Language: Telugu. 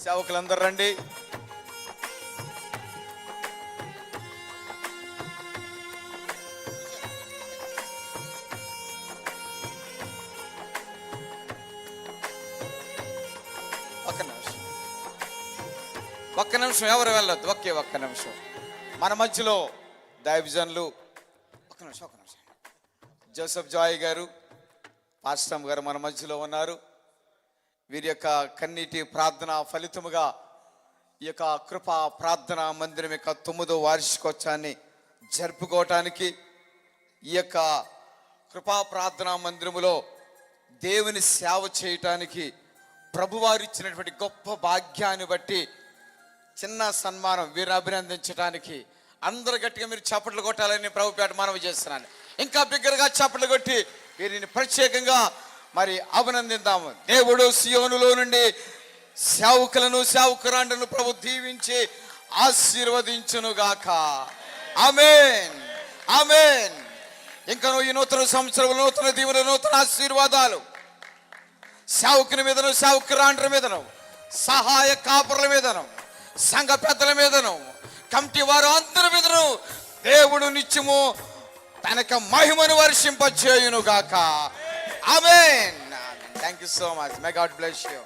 సేవకులందరూ రండి. ఒక్క నిమిషం ఎవరు వెళ్ళొద్దు. ఒక్క నిమిషం. మన మధ్యలో దైవజనులు ఒక్క నిమిషం జోసెఫ్ జాయ్ గారు, పాస్టమ్ గారు మన మధ్యలో ఉన్నారు. వీరి యొక్క కన్నీటి ప్రార్థన ఫలితముగా ఈ యొక్క కృపా ప్రార్థన మందిరం యొక్క 9వ వార్షికోత్సవాన్ని జరుపుకోవటానికి ఈ యొక్క కృపా ప్రార్థనా మందిరములో దేవుని సేవ చేయటానికి ప్రభువారు ఇచ్చినటువంటి గొప్ప భాగ్యాన్ని బట్టి చిన్న సన్మానం వీరిని అభినందించడానికి అందరు గట్టిగా మీరు చప్పట్లు కొట్టాలని ప్రభుపేట మనవి చేస్తున్నాను. ఇంకా బిగ్గరగా చప్పట్లు కొట్టి వీరిని ప్రత్యేకంగా మరి అభినందిద్దాము. దేవుడు సియోనులో నుండి సేవకులను సేవకురాండ్రను ప్రభు దీవించి ఆశీర్వదించునుగాక. ఆమేన్, ఆమేన్. ఇంకా ఈ నూతన సంవత్సరం నూతన దీవెన నూతన ఆశీర్వాదాలు సేవకుని మీదను సేవకురాండ్ర మీదను సహాయ కాపురుల మీదను సంఘ పెద్దల మీదను కమిటీ వారు అందరి మీదను దేవుడు నిత్యము తనక మహిమను వర్షింపచేయునుగాక. ఆమేన్. Thank you so much. May God bless you.